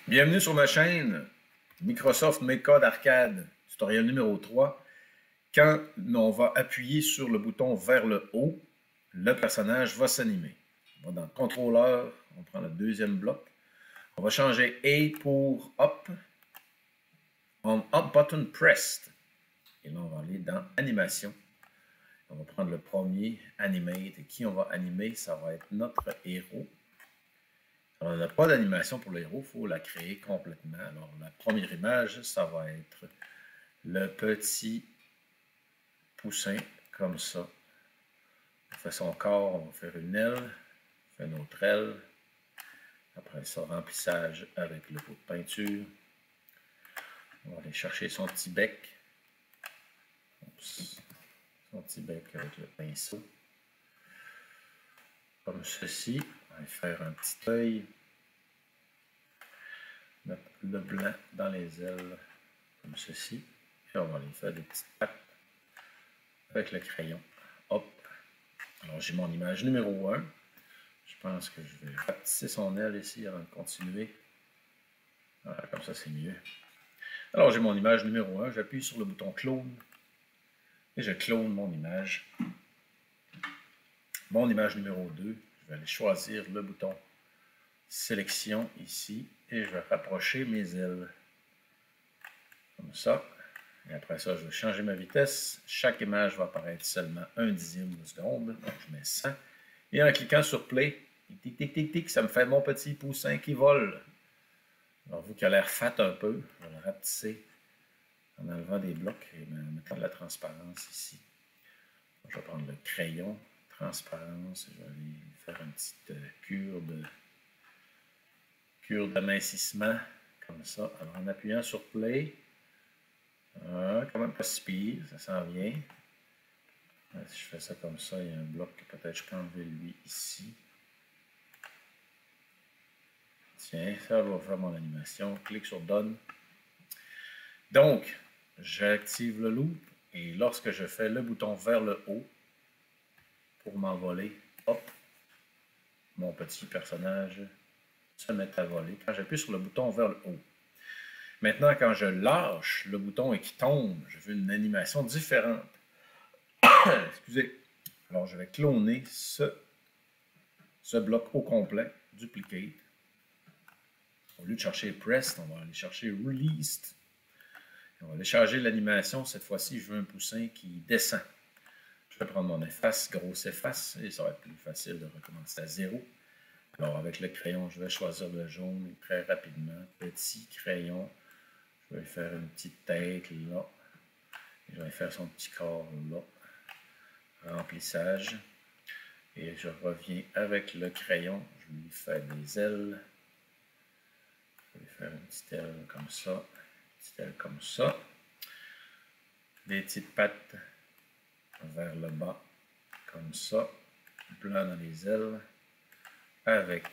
Bienvenue sur ma chaîne Microsoft Make Code Arcade, tutoriel numéro 3. Quand on va appuyer sur le bouton vers le haut, le personnage va s'animer. On va dans contrôleur, on prend le deuxième bloc. On va changer A pour Up. On Up button pressed. Et là, on va aller dans Animation. On va prendre le premier, Animate. Et qui on va animer? Ça va être notre héros. Alors, on n'a pas d'animation pour le héros, il faut la créer complètement. Alors, la première image, ça va être le petit poussin, comme ça. On fait son corps, on va faire une aile, on fait une autre aile. Après ça, remplissage avec le pot de peinture. On va aller chercher son petit bec. Oups. Son petit bec avec le pinceau. Comme ceci. On va faire un petit œil. Mettre le blanc dans les ailes, comme ceci. Et on va aller faire des petites pattes avec le crayon. Hop. Alors, j'ai mon image numéro 1. Je pense que je vais rapetisser son aile ici avant de continuer. Voilà, comme ça, c'est mieux. Alors, j'ai mon image numéro 1. J'appuie sur le bouton clone et je clone mon image. Mon image numéro 2, je vais aller choisir le bouton sélection ici et je vais rapprocher mes ailes. Comme ça. Et après ça, je vais changer ma vitesse. Chaque image va apparaître seulement 1/10 de seconde. Donc, je mets 100. Et en cliquant sur Play, tic, tic, tic, tic, ça me fait mon petit poussin qui vole. Alors, vous qui a l'air fat un peu, je vais le rapetisser en enlevant des blocs et en mettant de la transparence ici. Donc, je vais prendre le crayon, transparence, et je vais aller faire une petite cure d'amincissement, comme ça. Alors, en appuyant sur Play, quand même pas si pire, ça s'en vient. Si je fais ça comme ça, il y a un bloc que peut-être je peux enlever lui ici. Tiens, ça va faire mon animation. Clique sur Done. Donc, j'active le loop et lorsque je fais le bouton vers le haut pour m'envoler, hop, mon petit personnage se met à voler quand j'appuie sur le bouton vers le haut. Maintenant, quand je lâche le bouton et qu'il tombe, je veux une animation différente. Excusez. Alors, je vais cloner ce bloc au complet, duplicate. Au lieu de chercher Pressed, on va aller chercher Released. On va aller charger l'animation. Cette fois-ci, je veux un poussin qui descend. Je vais prendre mon efface, grosse efface, et ça va être plus facile de recommencer à 0. Alors, avec le crayon, je vais choisir le jaune et très rapidement. Petit crayon. Je vais faire une petite tête là. Et je vais faire son petit corps là. Remplissage. Et je reviens avec le crayon. Je lui fais des ailes. Je vais faire une petite aile comme ça. Une petite aile comme ça. Des petites pattes vers le bas. Comme ça. Blanc dans les ailes. Avec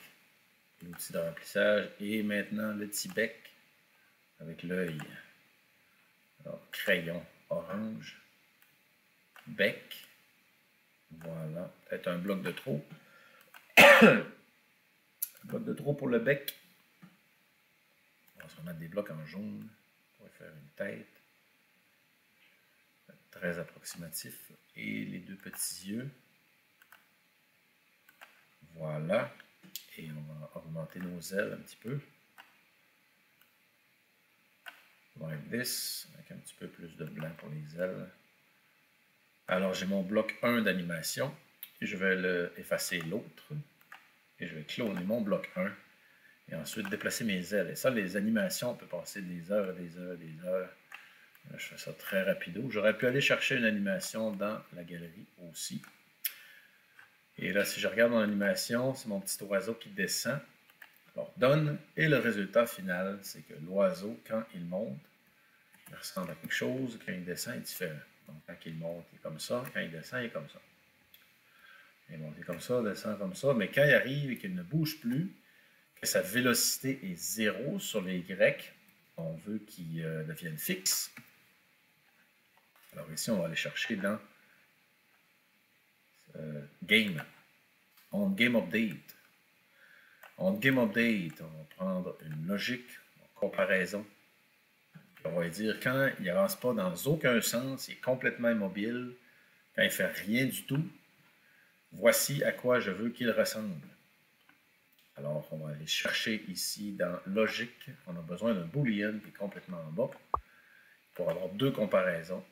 l'outil de remplissage. Et maintenant le petit bec avec l'œil. Alors, crayon orange. Bec. Voilà. Peut-être un bloc de trop. Un bloc de trop pour le bec. On va se remettre des blocs en jaune. On va faire une tête. Très approximatif. Et les deux petits yeux. Voilà. Et on va augmenter nos ailes un petit peu. Like this. Avec un petit peu plus de blanc pour les ailes. Alors, j'ai mon bloc 1 d'animation. Et je vais effacer l'autre. Et je vais cloner mon bloc 1. Et ensuite déplacer mes ailes. Et ça, les animations, on peut passer des heures et des heures et des heures. Là, je fais ça très rapido. J'aurais pu aller chercher une animation dans la galerie aussi. Et là, si je regarde mon animation, c'est mon petit oiseau qui descend. Alors, donne. Et le résultat final, c'est que l'oiseau, quand il monte, il ressemble à quelque chose. Quand il descend, il est différent. Donc, quand il monte, il est comme ça. Quand il descend, il est comme ça. Il est monté comme ça, descend comme ça. Mais quand il arrive et qu'il ne bouge plus, que sa vélocité est 0 sur les Y, on veut qu'il devienne fixe. Alors ici, on va aller chercher dans Game. On Game Update. On Game Update, on va prendre une logique comparaison. On va dire quand il n'avance pas dans aucun sens, il est complètement immobile, quand il ne fait rien du tout, voici à quoi je veux qu'il ressemble. Alors, on va aller chercher ici dans logique. On a besoin d'un boolean qui est complètement en bas pour avoir deux comparaisons.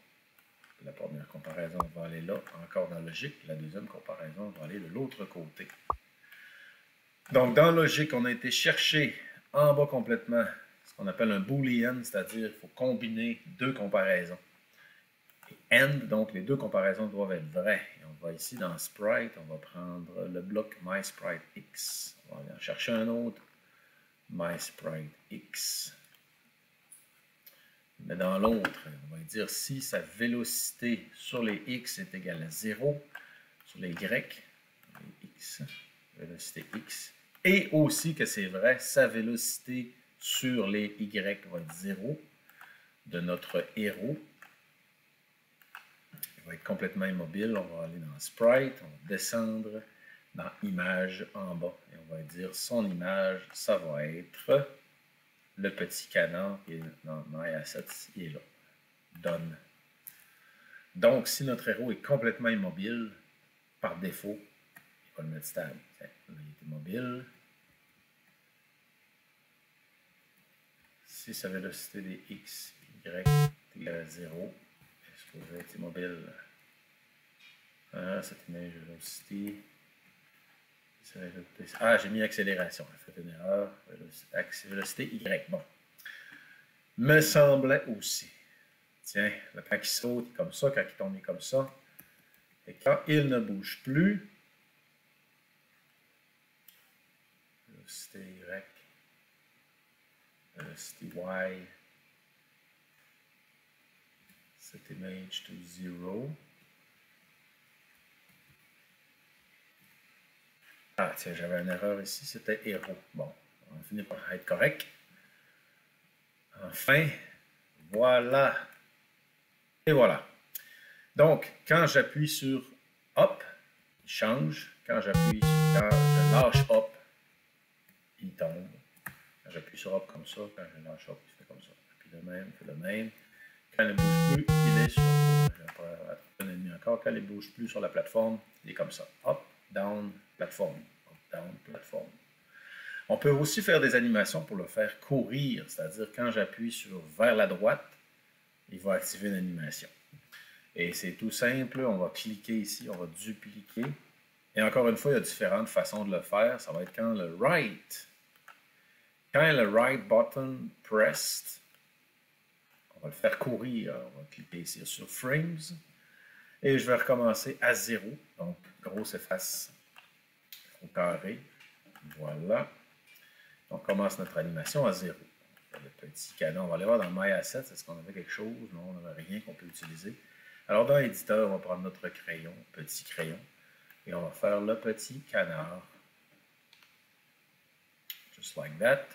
La première comparaison va aller là, encore dans logique. La deuxième comparaison va aller de l'autre côté. Donc, dans logique, on a été chercher en bas complètement ce qu'on appelle un boolean, c'est-à-dire qu'il faut combiner deux comparaisons. Et AND, donc les deux comparaisons doivent être vraies. Et on va ici dans Sprite, on va prendre le bloc MySpriteX. On va aller en chercher un autre, MySpriteX. Mais dans l'autre, on va dire si sa vélocité sur les X est égale à 0, sur les Y, les X, vélocité X, et aussi que c'est vrai, sa vélocité sur les Y va être 0 de notre héros. Il va être complètement immobile. On va aller dans Sprite, on va descendre dans Image en bas. Et on va dire son image, ça va être le petit canard qui est dans MyAssets, il est là. Done. Donc, si notre héros est complètement immobile, par défaut, il va le mettre stable. Il est immobile. Si sa vélocité des X, Y est égale à 0, il est supposé être immobile. Ah, cette image velocity. Ah, j'ai mis accélération. J'ai fait une erreur. Vélocité Y. Bon. Me semblait aussi. Tiens, quand il saute, il est comme ça. Quand il tombe, il est comme ça. Et quand il ne bouge plus, vélocité Y, vélocité Y, set image to 0. Ah, tiens, j'avais une erreur ici, c'était héros. Bon, on va finir par être correct. Enfin, voilà. Et voilà. Donc, quand j'appuie sur Up, il change. Quand je lâche Up, il tombe. Quand j'appuie sur Up comme ça, quand je lâche Up, il fait comme ça. Puis le même, fait le même. Quand il ne bouge plus, il est sur... Je vais pas un ennemi encore. Quand il ne bouge plus sur la plateforme, il est comme ça. Up, down, plateforme. Up, down, plateforme. On peut aussi faire des animations pour le faire courir. C'est-à-dire, quand j'appuie sur vers la droite, il va activer une animation. Et c'est tout simple. On va cliquer ici, on va dupliquer. Et encore une fois, il y a différentes façons de le faire. Ça va être quand le right button pressed, on va le faire courir. On va cliquer ici sur Frames. Et je vais recommencer à 0. Donc, gros s'efface au carré. Voilà. On commence notre animation à 0. Le petit canon, on va aller voir dans My Assets. Est-ce qu'on avait quelque chose? Non, on n'avait rien qu'on peut utiliser. Alors, dans l'éditeur, on va prendre notre crayon, petit crayon, et on va faire le petit canard. Just like that.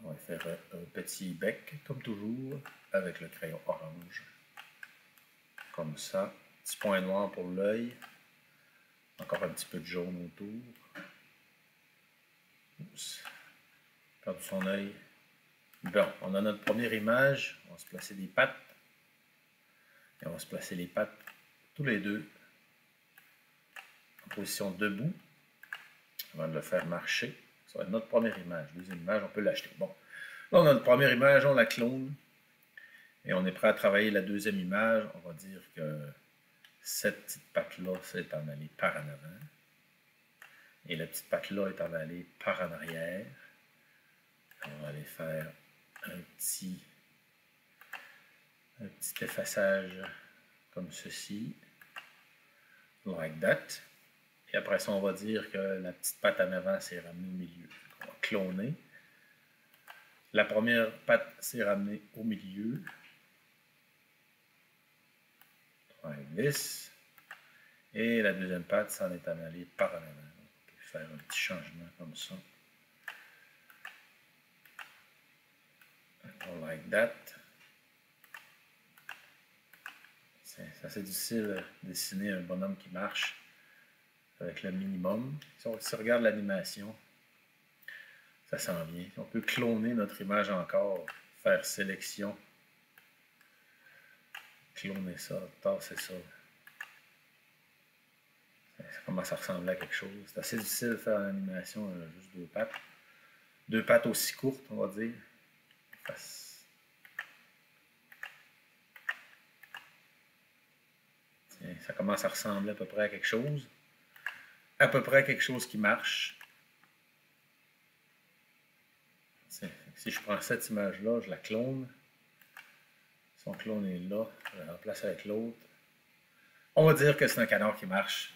On va faire un petit bec, comme toujours, avec le crayon orange. Comme ça. Petit point noir pour l'œil. Encore un petit peu de jaune autour. Oups. Perdu son œil. Bon, on a notre première image. On va se placer des pattes. Et on va se placer les pattes tous les deux en position debout avant de le faire marcher. Ça va être notre première image. Deuxième image, on peut l'acheter. Bon, là, on a notre première image, on la clone. Et on est prêt à travailler la deuxième image. On va dire que cette petite patte-là, c'est en aller par en avant. Et la petite patte-là est en aller par en arrière. On va aller faire un petit effaçage comme ceci. Like that. Et après ça, on va dire que la petite patte en avant s'est ramenée au milieu. On va cloner. La première patte s'est ramenée au milieu. Like this. Et la deuxième patte s'en est en allée par en avant. On peut faire un petit changement comme ça. Like that. C'est assez difficile de dessiner un bonhomme qui marche avec le minimum. Si on regarde l'animation, Ça s'en vient. On peut cloner notre image encore, faire sélection, cloner ça, tasser ça. Ça commence à ressembler à quelque chose. C'est assez difficile de faire l'animation, juste deux pattes. Deux pattes aussi courtes, on va dire. Tiens, ça commence à ressembler à peu près à quelque chose. À peu près à quelque chose qui marche. Tiens, si je prends cette image-là, je la clone. Son clone est là, je la remplace avec l'autre. On va dire que c'est un canard qui marche.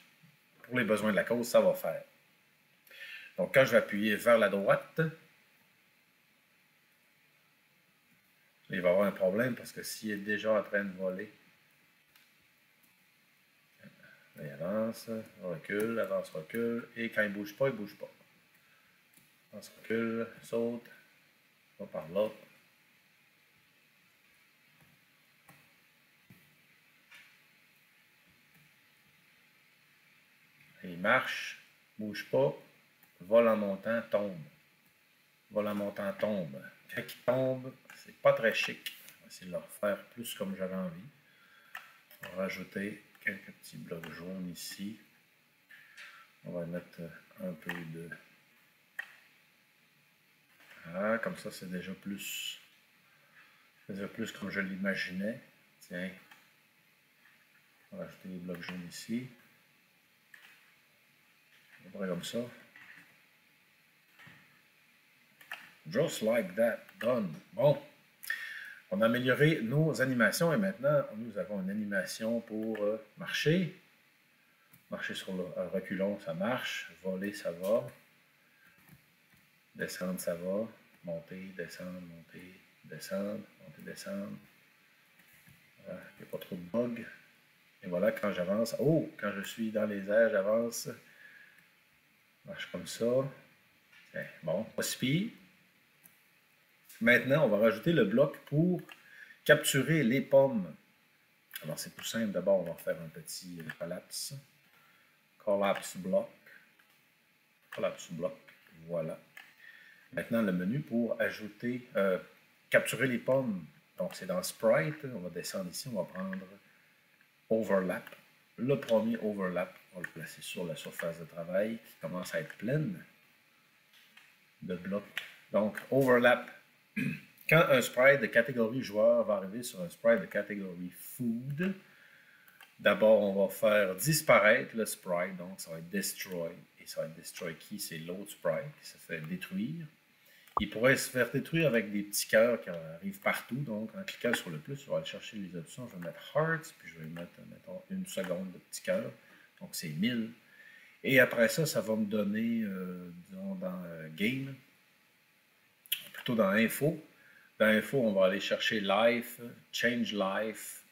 Pour les besoins de la cause, ça va faire. Donc, quand je vais appuyer vers la droite, il va y avoir un problème parce que s'il est déjà en train de voler, il avance, recule, avance, recule, et quand il ne bouge pas, il ne bouge pas. Avance, recule, saute, va par là. Et il marche, ne bouge pas, vole en montant, tombe. Vole en montant, tombe. Quand il tombe, c'est pas très chic. On va essayer de le refaire plus comme j'avais envie. On va rajouter quelques petits blocs jaunes ici. On va mettre un peu de... Ah, comme ça, c'est déjà plus... comme je l'imaginais. Tiens. On va rajouter des blocs jaunes ici. À peu près comme ça. Just like that. Done. Bon. On a amélioré nos animations et maintenant, nous avons une animation pour marcher. Marcher sur le reculon, ça marche. Voler, ça va. Descendre, ça va. Monter, descendre, monter, descendre, monter, descendre. Voilà, il n'y a pas trop de bugs. Et voilà, quand j'avance, oh, quand je suis dans les airs, j'avance. Marche comme ça. Tiens, bon, pas si pire. Maintenant, on va rajouter le bloc pour capturer les pommes. Alors, c'est tout simple. D'abord, on va faire un petit collapse. Collapse block. Collapse block. Voilà. Maintenant, le menu pour ajouter, capturer les pommes. Donc, c'est dans Sprite. On va descendre ici. On va prendre Overlap. Le premier overlap, on va le placer sur la surface de travail qui commence à être pleine de blocs. Donc, overlap. Quand un sprite de catégorie joueur va arriver sur un sprite de catégorie food, d'abord, on va faire disparaître le sprite, donc ça va être destroy. Et ça va être destroy qui? C'est l'autre sprite qui se fait détruire. Il pourrait se faire détruire avec des petits cœurs qui arrivent partout. Donc, en cliquant sur le plus, je vais aller chercher les options. Je vais mettre Hearts, puis je vais mettre, mettons, 1 seconde de petits cœurs. Donc, c'est 1000. Et après ça, ça va me donner, disons, dans Game, plutôt dans Info. Dans Info, on va aller chercher Life, Change Life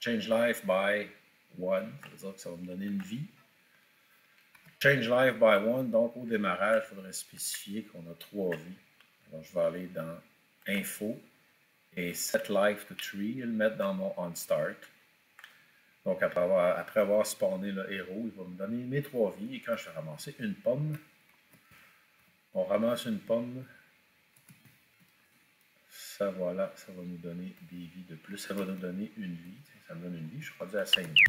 by 1. Ça veut dire que ça va me donner une vie. Change life by 1, donc au démarrage, il faudrait spécifier qu'on a 3 vies. Alors, je vais aller dans Info et Set Life to 3 et le mettre dans mon On Start. Donc, après avoir spawné le héros, il va me donner mes 3 vies. Et quand je vais ramasser une pomme, on ramasse une pomme. Ça, voilà, ça va nous donner des vies de plus. Ça va nous donner une vie. Ça me donne une vie. Je suis rendu à 5 vies.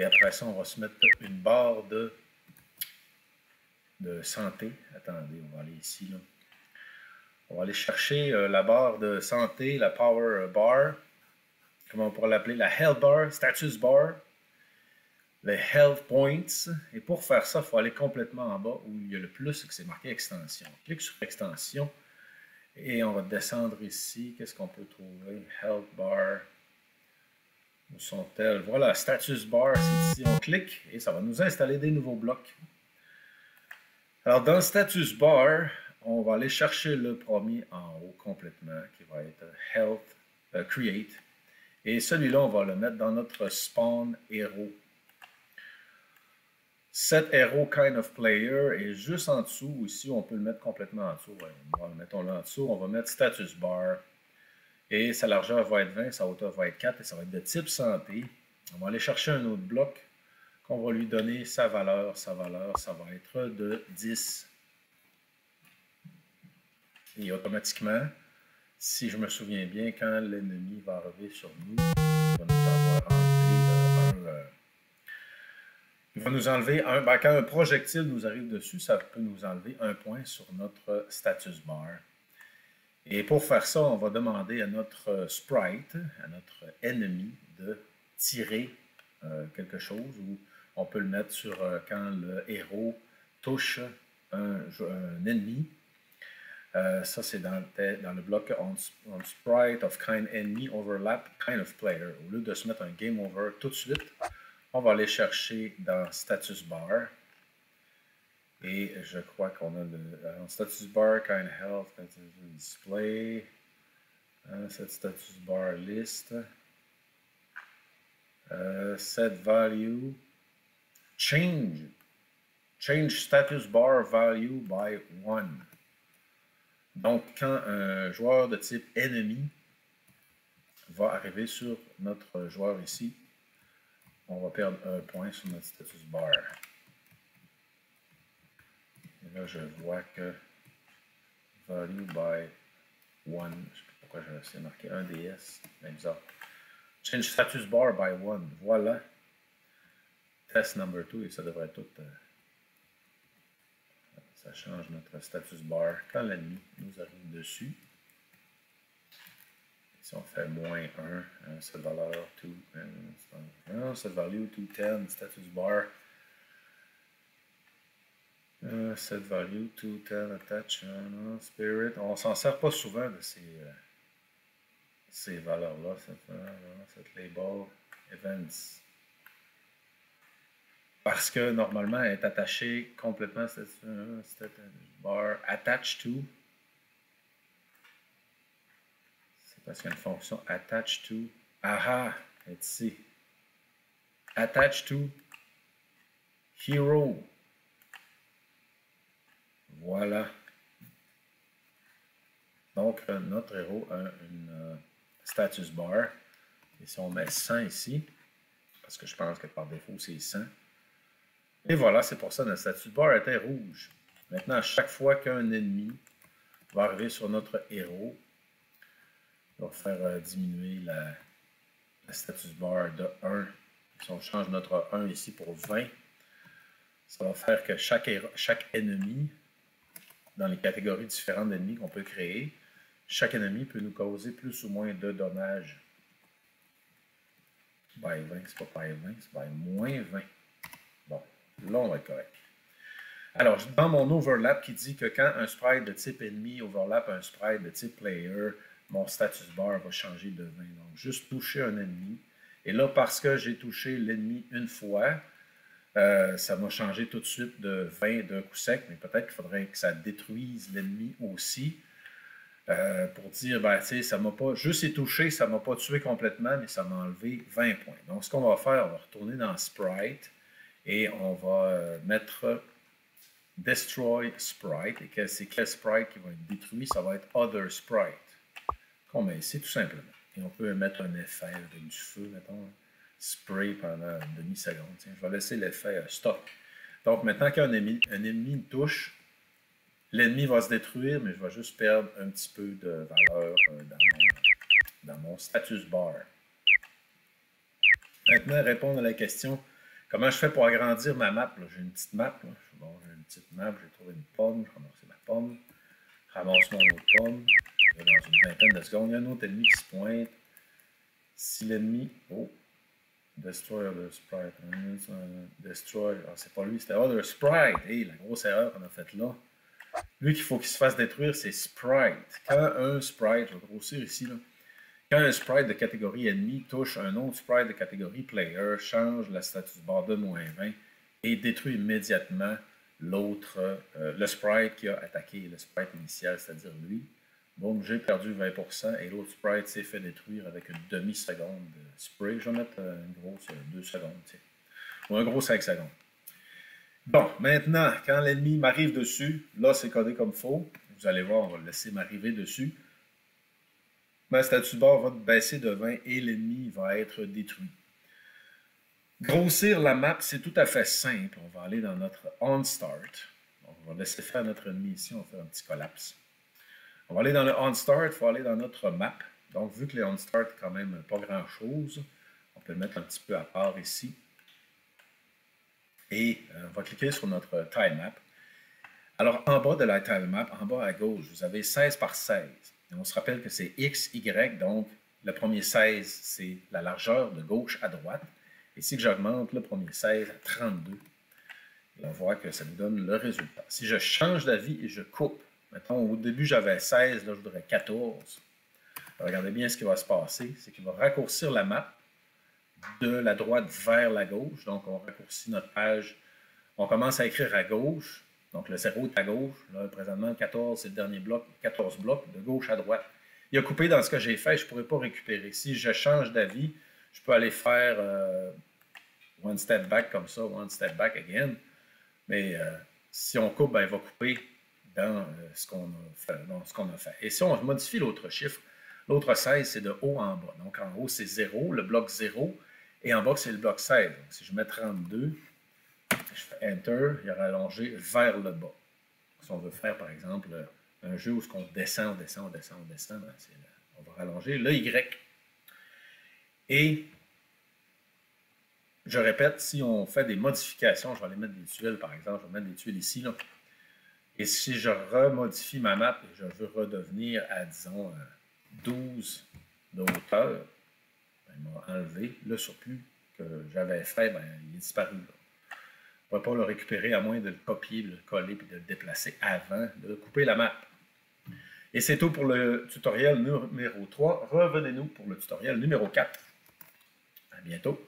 Et après ça, on va se mettre une barre de santé. Attendez, on va aller ici. Là. On va aller chercher la barre de santé, la power bar. Comment on pourrait l'appeler? La health bar, status bar. Les health points. Et pour faire ça, il faut aller complètement en bas où il y a le plus qui c'est marqué extension. On clique sur extension et on va descendre ici. Qu'est-ce qu'on peut trouver? Health bar. Où sont-elles? Voilà, status bar, c'est ici. On clique et ça va nous installer des nouveaux blocs. Alors, dans status bar, on va aller chercher le premier en haut complètement, qui va être Health Create. Et celui-là, on va le mettre dans notre spawn héros. Set hero kind of player et juste en dessous, ici, on peut le mettre complètement en dessous. Ouais, mettons-le en dessous. On va mettre status bar. Et sa largeur va être 20, sa hauteur va être 4 et ça va être de type santé. On va aller chercher un autre bloc qu'on va lui donner sa valeur, ça va être de 10. Et automatiquement, si je me souviens bien, quand l'ennemi va arriver sur nous, il va nous enlever un. Ben, quand un projectile nous arrive dessus, ça peut nous enlever un point sur notre status bar. Et pour faire ça, on va demander à notre sprite, à notre ennemi, de tirer quelque chose, ou on peut le mettre sur quand le héros touche un ennemi. Ça, c'est dans le bloc on sprite of kind enemy overlap kind of player. Au lieu de se mettre un game over tout de suite, on va aller chercher dans status bar. Et je crois qu'on a le status bar, kind health, display, cette status bar list, set value, change status bar value by 1. Donc, quand un joueur de type ennemi va arriver sur notre joueur ici, on va perdre un point sur notre status bar. Et là, je vois que value by 1, je ne sais pas pourquoi j'ai marqué 1 DS, c'est bizarre. Change status bar by 1, voilà. Test number 2, et ça devrait tout. Ça change notre status bar quand l'ennemi nous arrive dessus. Si on fait moins 1, cette valeur 2, cette value 210, status bar. Set value 210 attach spirit. On s'en sert pas souvent de ces valeurs-là. Cette label events. Parce que normalement, elle est attachée complètement status bar attach to. C'est parce qu'il y a une fonction attach to. Aha, elle est ici. Attach to hero. Voilà. Donc, notre héros a une status bar. Et si on met 100 ici, parce que je pense que par défaut, c'est 100. Et voilà, c'est pour ça que notre status bar était rouge. Maintenant, à chaque fois qu'un ennemi va arriver sur notre héros, on va faire diminuer la status bar de 1. Si on change notre 1 ici pour 20, ça va faire que chaque ennemi, dans les catégories différentes d'ennemis qu'on peut créer, chaque ennemi peut nous causer plus ou moins de dommages. By 20, c'est pas by 20, c'est by moins 20. Bon, là, on va être correct. Alors, dans mon overlap qui dit que quand un sprite de type ennemi overlap un sprite de type player, mon status bar va changer de 20. Donc, juste toucher un ennemi. Et là, parce que j'ai touché l'ennemi une fois, ça m'a changé tout de suite de 20 d'un coup sec, mais peut-être qu'il faudrait que ça détruise l'ennemi aussi. Pour dire, ben, tu sais, ça m'a pas juste touché, ça m'a pas tué complètement, mais ça m'a enlevé 20 points. Donc, ce qu'on va faire, on va retourner dans Sprite et on va mettre Destroy Sprite. Et c'est quel sprite qui va être détruit? Ça va être Other Sprite. Qu'on met ici, tout simplement. Et on peut mettre un effet avec du feu, mettons. Spray pendant une demi-seconde. Tiens, je vais laisser l'effet stop. Donc, maintenant qu'un ennemi me touche, l'ennemi va se détruire, mais je vais juste perdre un petit peu de valeur dans mon status bar. Maintenant, répondre à la question, comment je fais pour agrandir ma map? J'ai une petite map. Bon, j'ai une petite map, j'ai trouvé une pomme, je ramasse ma pomme, ramasse mon autre pomme. Dans une vingtaine de secondes, il y a un autre ennemi qui se pointe. Si l'ennemi... Oh! Destroy Other Sprite. Destroy... Ah, c'est pas lui, c'était Other Sprite. Hey, la grosse erreur qu'on a faite là. Lui qu'il faut qu'il se fasse détruire, c'est Sprite. Quand un Sprite, je vais grossir ici, là. Quand un Sprite de catégorie ennemi touche un autre Sprite de catégorie player, change la status bar de moins 20 et détruit immédiatement l'autre, le Sprite qui a attaqué le Sprite initial, c'est-à-dire lui. Bon, j'ai perdu 20% et l'autre Sprite s'est fait détruire avec une demi-seconde de spray. Je vais mettre une grosse 2 secondes, tiens. Ou un gros 5 secondes. Bon, maintenant, quand l'ennemi m'arrive dessus, là, c'est codé comme faux. Vous allez voir, on va le laisser m'arriver dessus. Ma status bar va baisser de 20 et l'ennemi va être détruit. Grossir la map, c'est tout à fait simple. On va aller dans notre OnStart. On va laisser faire notre ennemi ici, on va faire un petit collapse. On va aller dans le OnStart, il faut aller dans notre map. Donc, vu que les OnStart, quand même pas grand-chose, on peut le mettre un petit peu à part ici. Et on va cliquer sur notre tilemap. Alors, en bas de la tilemap, en bas à gauche, vous avez 16 par 16. Et on se rappelle que c'est X, Y, donc le premier 16, c'est la largeur de gauche à droite. Et si j'augmente le premier 16 à 32, et on voit que ça nous donne le résultat. Si je change d'avis et je coupe, mettons, au début j'avais 16, là je voudrais 14. Regardez bien ce qui va se passer, c'est qu'il va raccourcir la map de la droite vers la gauche. Donc, on raccourcit notre page. On commence à écrire à gauche. Donc, le 0 est à gauche. Là, présentement, 14, c'est le dernier bloc. 14 blocs de gauche à droite. Il a coupé dans ce que j'ai fait. Je ne pourrais pas récupérer. Si je change d'avis, je peux aller faire one step back comme ça, one step back again. Mais si on coupe, ben, il va couper dans ce qu'on a fait. Et si on modifie l'autre chiffre, l'autre 16, c'est de haut en bas. Donc, en haut, c'est 0, le bloc 0. Et en bas, c'est le bloc 16. Donc, si je mets 32, je fais Enter, il est rallongé vers le bas. Si on veut faire, par exemple, un jeu où on descend, ben, on va rallonger le Y. Et, je répète, si on fait des modifications, je vais aller mettre des tuiles, par exemple, je vais mettre des tuiles ici, là. Et si je remodifie ma map et je veux redevenir à, disons, 12 de hauteur, ben, il m'a enlevé le surplus que j'avais fait, ben, il est disparu. Là. On ne va pas le récupérer à moins de le copier, de le coller et de le déplacer avant de couper la map. Et c'est tout pour le tutoriel numéro 3. Revenez-nous pour le tutoriel numéro 4. À bientôt.